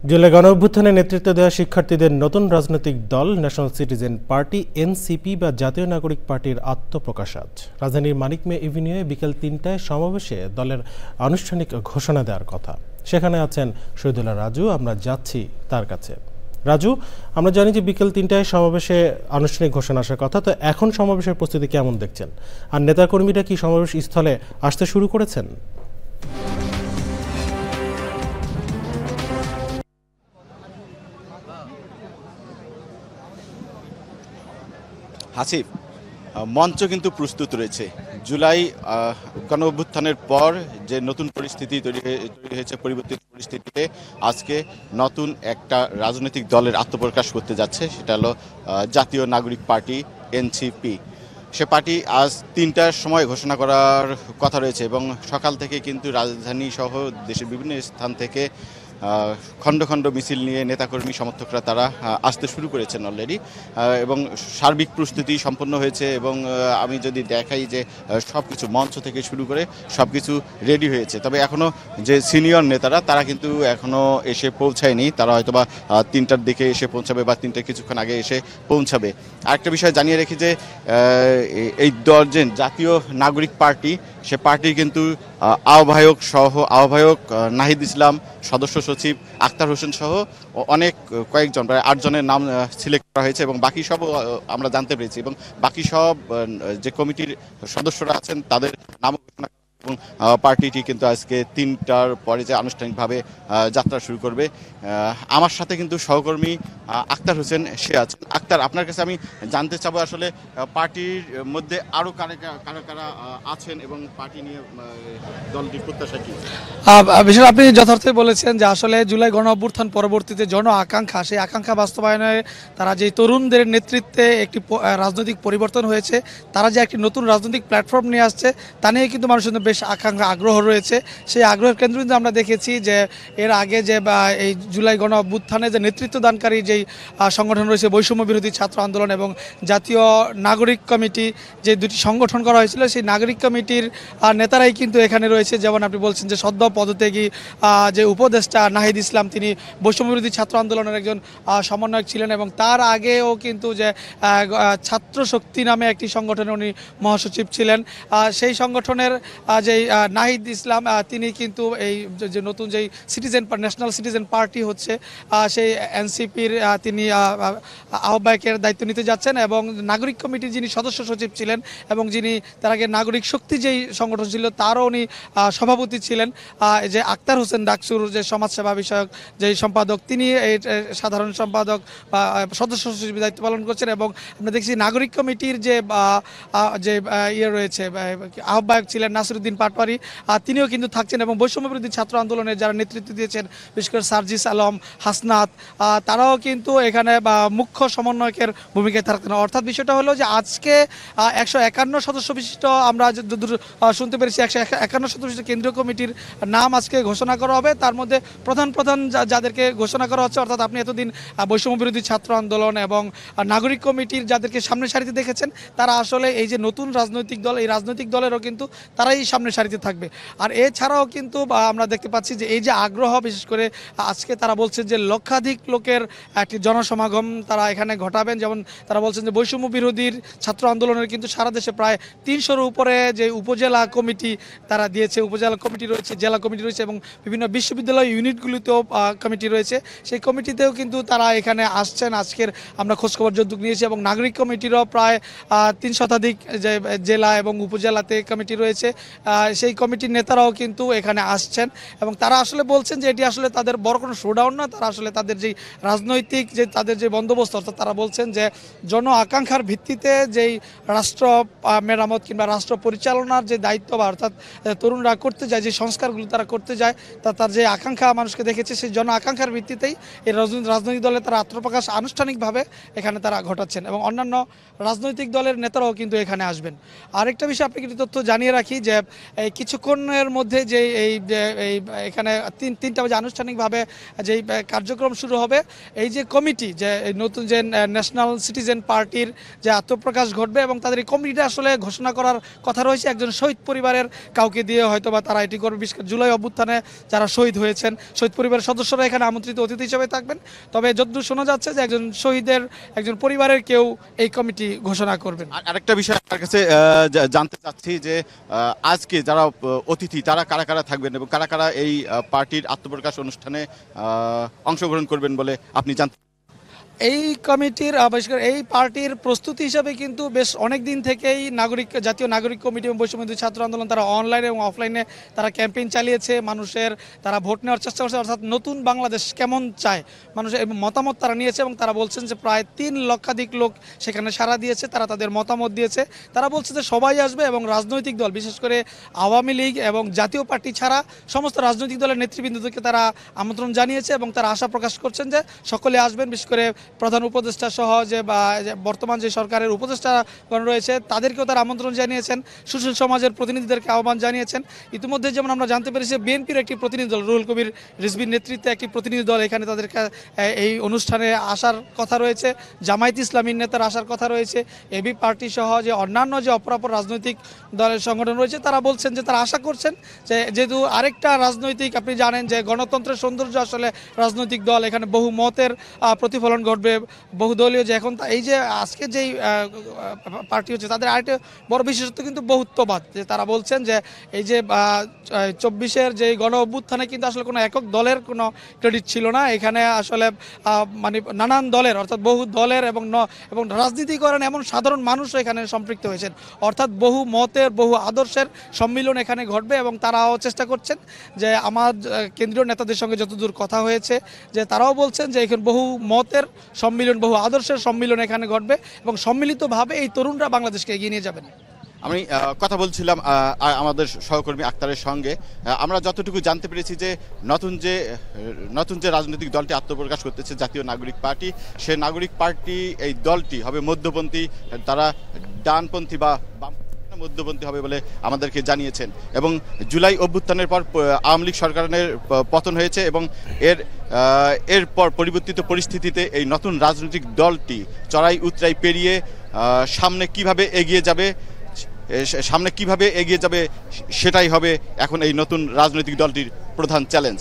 জুলাই গণঅভ্যুত্থানে নেতৃত্ব দেওয়া শিক্ষার্থীদের নতুন রাজনৈতিক দল ন্যাশনাল সিটিজেন পার্টি এনসিপি বা জাতীয় নাগরিক পার্টির আত্মপ্রকাশ আজ রাজধানীর মানিক মে এভিনিউয়ে বিকেল ৩টায় সমাবেশে দলের আনুষ্ঠানিক ঘোষণা দেওয়ার কথা। সেখানে আছেন শহীদুল্লাহ রাজু, আমরা যাচ্ছি তার কাছে। রাজু, আমরা জানি যে বিকেল ৩টায় সমাবেশে আনুষ্ঠানিক ঘোষণা আসার কথা, তো এখন সমাবেশের প্রস্তুতি কেমন দেখছেন, আর নেতাকর্মীরা কি সমাবেশ স্থলে আসতে শুরু করেছেন? হাসিফ, মঞ্চ কিন্তু প্রস্তুত রয়েছে। জুলাই গণঅভ্যুত্থানের পর যে নতুন পরিস্থিতি তৈরি হয়েছে, পরিবর্তিত পরিস্থিতিতে আজকে নতুন একটা রাজনৈতিক দলের আত্মপ্রকাশ করতে যাচ্ছে, সেটা হলো জাতীয় নাগরিক পার্টি এনসিপি। সে পার্টি আজ ৩টার সময় ঘোষণা করার কথা রয়েছে এবং সকাল থেকে কিন্তু রাজধানী সহ দেশের বিভিন্ন স্থান থেকে খণ্ড খণ্ড মিছিল নিয়ে নেতাকর্মী সমর্থকরা তারা আসতে শুরু করেছেন অলরেডি, এবং সার্বিক প্রস্তুতি সম্পন্ন হয়েছে। এবং আমি যদি দেখাই যে সব কিছু মঞ্চ থেকে শুরু করে সব কিছু রেডি হয়েছে, তবে এখনও যে সিনিয়র নেতারা তারা কিন্তু এখনও এসে পৌঁছায়নি। তারা হয়তোবা ৩টার দিকে এসে পৌঁছাবে বা ৩টার কিছুক্ষণ আগে এসে পৌঁছাবে। আরেকটা বিষয় জানিয়ে রেখি যে এই দল যে জাতীয় নাগরিক পার্টি, সে পার্টির কিন্তু আহ্বায়ক নাহিদ ইসলাম, সদস্য সচিব আক্তার হোসেন সহ অনেক কয়েকজন, প্রায় ৮ জনের নাম সিলেক্ট করা হয়েছে এবং বাকি সব আমরা জানতে পেরেছি। এবং বাকি সব যে কমিটির সদস্যরা আছেন তাদের নাম ঘোষণা এবং পার্টিটি কিন্তু আজকে ৩টার পরে যে আনুষ্ঠানিকভাবে যাত্রা শুরু করবে। আমার সাথে কিন্তু সহকর্মী আক্তার হোসেন সে আছেন। আক্তার, আপনার কাছে আমি জানতে চাবো আসলে পার্টির মধ্যে আরও কারা আছেন এবং পার্টি নিয়ে দলটির প্রত্যাশা কি? বিষয় আপনি যথার্থই বলেছেন যে আসলে জুলাই গণ অভ্যুত্থান পরবর্তীতে জন আকাঙ্ক্ষা, সেই আকাঙ্ক্ষা বাস্তবায়নে তারা যে তরুণদের নেতৃত্বে একটি রাজনৈতিক পরিবর্তন হয়েছে, তারা যে একটি নতুন রাজনৈতিক প্ল্যাটফর্ম নিয়ে আসছে তা নিয়ে কিন্তু মানুষের বেশ আকাঙ্ক্ষা আগ্রহ রয়েছে। সেই আগ্রহের কেন্দ্রবিন্দু আমরা দেখেছি যে এর আগে যে এই জুলাই গণ অভ্যুত্থানে যে নেতৃত্ব দানকারী যেই সংগঠন রয়েছে বৈষম্য বিরোধী ছাত্র আন্দোলন এবং জাতীয় নাগরিক কমিটি, যে দুটি সংগঠন করা হয়েছিল, সেই নাগরিক কমিটির নেতারাই কিন্তু এখানে রয়েছে। যেমন আপনি বলছেন যে সদ্য পদত্যাগী যে উপদেষ্টা নাহিদ ইসলাম, তিনি বৈষম্য বিরোধী ছাত্র আন্দোলনের একজন সমন্বয়ক ছিলেন এবং তার আগেও কিন্তু যে ছাত্র শক্তি নামে একটি সংগঠনের উনি মহাসচিব ছিলেন। সেই সংগঠনের যেই নাহিদ ইসলাম, তিনি কিন্তু এই যে নতুন যেই ন্যাশনাল সিটিজেন পার্টি হচ্ছে সেই এনসিপির তিনি আহ্বায়কের দায়িত্ব নিতে যাচ্ছেন। এবং নাগরিক কমিটির যিনি সদস্য সচিব ছিলেন এবং যিনি তার আগে নাগরিক শক্তি যেই সংগঠন ছিল তারও উনি সভাপতি ছিলেন, যে আক্তার হোসেন ডাকসুর যে সমাজসেবা বিষয়ক যেই সম্পাদক, তিনি এই সাধারণ সম্পাদক বা সদস্য সচিব দায়িত্ব পালন করছেন। এবং আমরা দেখছি নাগরিক কমিটির যে ইয়ে রয়েছে, আহ্বায়ক ছিলেন নাসিরউদ্দিন পাটওয়ারি, তিনিও কিন্তু থাকছেন। এবং বৈষম্য বিরোধী ছাত্র আন্দোলনের যারা নেতৃত্ব দিয়েছেন, বিশেষ করে সার্জিস আলম, হাসনাত, তারাও কিন্তু এখানে মুখ্য সমন্বয়কের ভূমিকায় থাকতেন। অর্থাৎ বিষয়টা হলো যে আজকে 151 সদস্য বিশিষ্ট, আমরা শুনতে পেরেছি 151 সদস্য বিশিষ্ট কেন্দ্রীয় কমিটির নাম আজকে ঘোষণা করা হবে। তার মধ্যে প্রধান যাদেরকে ঘোষণা করা হচ্ছে, অর্থাৎ আপনি এতদিন বৈষম্য বিরোধী ছাত্র আন্দোলন এবং নাগরিক কমিটির যাদেরকে সামনের সারিতে দেখেছেন, তারা আসলে এই যে নতুন রাজনৈতিক দল, এই রাজনৈতিক দলেরও কিন্তু তারাই সামনের সারিতে থাকবে। আর এছাড়াও কিন্তু আমরা দেখতে পাচ্ছি যে এই যে আগ্রহ, বিশেষ করে আজকে তারা বলছেন যে লক্ষাধিক লোকের একটি জনসমাগম তারা এখানে ঘটাবেন। যেমন তারা বলছেন যে বৈষম্য বিরোধীর ছাত্র আন্দোলনের কিন্তু সারা দেশে প্রায় 300-র উপরে যে উপজেলা কমিটি তারা দিয়েছে, উপজেলা কমিটি রয়েছে, জেলা কমিটি রয়েছে এবং বিভিন্ন বিশ্ববিদ্যালয় ইউনিটগুলিতেও কমিটি রয়েছে। সেই কমিটিতেও কিন্তু তারা এখানে আসছেন। আজকের আমরা খোঁজখবর যৌতুক নিয়েছি এবং নাগরিক কমিটিরও প্রায় 3 শতাধিক যে জেলা এবং উপজেলাতে কমিটি রয়েছে, সেই কমিটির নেতারাও কিন্তু এখানে আসছেন। এবং তারা আসলে বলছেন যে এটি আসলে তাদের বড় কোনো শোডাউন না, তারা আসলে তাদের যেই রাজনৈতিক যে তাদের যে বন্দোবস্ত, অর্থাৎ তারা বলছেন যে জন আকাঙ্ক্ষার ভিত্তিতে যেই রাষ্ট্র মেরামত কিংবা রাষ্ট্র পরিচালনার যে দায়িত্ব বা অর্থাৎ তরুণরা করতে যায়, যে সংস্কারগুলো তারা করতে যায়, তার যে আকাঙ্ক্ষা মানুষকে দেখেছে, সেই জন আকাঙ্ক্ষার ভিত্তিতেই এই রাজনৈতিক দলে তারা আত্মপ্রকাশ আনুষ্ঠানিকভাবে এখানে তারা ঘটাচ্ছেন এবং অন্যান্য রাজনৈতিক দলের নেতারাও কিন্তু এখানে আসবেন। আরেকটা বিষয় আপনাকে কিছু তথ্য জানিয়ে রাখি যে এই কিছুক্ষণের মধ্যে যে এই এখানে তিনটা বাজে আনুষ্ঠানিকভাবে যেই কার্যক্রম শুরু হবে, এই যে কমিটি যে নতুন যে ন্যাশনাল সিটিজেন পার্টির যে আত্মপ্রকাশ ঘটবে এবং তাদের এই কমিটিটা আসলে ঘোষণা করার কথা রয়েছে একজন শহীদ পরিবারের কাউকে দিয়ে, হয়তো বা তারা এটি করবে। বিশেষ করে জুলাই অভ্যুত্থানে যারা শহীদ হয়েছেন, শহীদ পরিবারের সদস্যরা এখানে আমন্ত্রিত অতিথি হিসেবে থাকবেন। তবে যতদূর শোনা যাচ্ছে যে একজন পরিবারের কেউ এই কমিটি ঘোষণা করবেন। আরেকটা বিষয় আপনার কাছে জানতে চাচ্ছি যে আজকে যারা অতিথি তারা কারা কারা থাকবেন এবং কারা কারা এই পার্টির আত্মপ্রকাশ অনুষ্ঠানে অংশগ্রহণ করবেন বলে আপনি জানতে? এই কমিটির বিশেষ করে এই পার্টির প্রস্তুতি হিসাবে কিন্তু বেশ অনেক দিন থেকেই জাতীয় নাগরিক কমিটি এবং বৈষম্যবিরোধী ছাত্র আন্দোলন তারা অনলাইনে এবং অফলাইনে তারা ক্যাম্পেইন চালিয়েছে, মানুষের তারা ভোট নেওয়ার চেষ্টা করছে, অর্থাৎ নতুন বাংলাদেশ কেমন চায় মানুষের মতামত তারা নিয়েছে এবং তারা বলছেন যে প্রায় 3 লক্ষাধিক লোক সেখানে সাড়া দিয়েছে, তারা তাদের মতামত দিয়েছে। তারা বলছে যে সবাই আসবে এবং রাজনৈতিক দল বিশেষ করে আওয়ামী লীগ এবং জাতীয় পার্টি ছাড়া সমস্ত রাজনৈতিক দলের নেতৃবৃন্দকে তারা আমন্ত্রণ জানিয়েছে এবং তারা আশা প্রকাশ করছেন যে সকলে আসবেন। বিশেষ করে প্রধান উপদেষ্টা সহ যে বর্তমান যে সরকারের উপদেষ্টাগণ রয়েছে তাদেরকেও তারা আমন্ত্রণ জানিয়েছেন, সুশীল সমাজের প্রতিনিধিদেরকে আহ্বান জানিয়েছেন। ইতিমধ্যে যেমন আমরা জানতে পেরেছি বিএনপির একটি প্রতিনিধি দল রুহুল কবির রিজভির নেতৃত্বে একটি প্রতিনিধি দল এখানে তাদের এই অনুষ্ঠানে আসার কথা রয়েছে, জামায়াত ইসলামীর নেতারা আসার কথা রয়েছে, এবি পার্টি সহ যে অন্যান্য যে অপরাপর রাজনৈতিক দলের সংগঠন রয়েছে তারা বলছেন যে তারা আশা করছেন যে যেহেতু আরেকটা রাজনৈতিক, আপনি জানেন যে গণতন্ত্রের সৌন্দর্য আসলে রাজনৈতিক দল, এখানে বহু মতের প্রতিফলন ঘটবে, বহুদলীয় যে এখন এই যে আজকে যেই পার্টি হচ্ছে তাদের আরেকটা বড় বিশেষত্ব কিন্তু বহুত্ববাদ। যে তারা বলছেন যে এই যে 24-এর যে গণ অভ্যুত্থানে কিন্তু আসলে কোনো একক দলের কোনো ক্রেডিট ছিল না, এখানে আসলে মানে নানান দলের অর্থাৎ বহু দলের এবং রাজনীতি করেন এমন সাধারণ মানুষও এখানে সম্পৃক্ত হয়েছেন, অর্থাৎ বহু মতের বহু আদর্শের সম্মিলন এখানে ঘটবে। এবং তারাও চেষ্টা করছেন যে আমার কেন্দ্রীয় নেতাদের সঙ্গে যতদূর কথা হয়েছে যে তারাও বলছেন যে এখানে বহু মতের সম্মিলন বহু আদর্শের সম্মিলন এখানে ঘটবে এবং সম্মিলিতভাবে এই তরুণরা বাংলাদেশকে এগিয়ে নিয়ে যাবেন। আমি কথা বলছিলাম আমাদের সহকর্মী আক্তারের সঙ্গে। আমরা যতটুকু জানতে পেরেছি যে নতুন যে রাজনৈতিক দলটি আত্মপ্রকাশ করতেছে জাতীয় নাগরিক পার্টি, সে নাগরিক পার্টি এই দলটি হবে মধ্যপন্থী, তারা ডানপন্থী বা মধ্যপন্থী হবে বলে আমাদেরকে জানিয়েছেন। এবং জুলাই অভ্যুত্থানের পর আওয়ামী লীগ সরকারের পতন হয়েছে এবং এরপর পরিবর্তিত পরিস্থিতিতে এই নতুন রাজনৈতিক দলটি চড়াই উতরাই পেরিয়ে সামনে কিভাবে এগিয়ে যাবে সেটাই হবে এখন এই নতুন রাজনৈতিক দলটির প্রধান চ্যালেঞ্জ।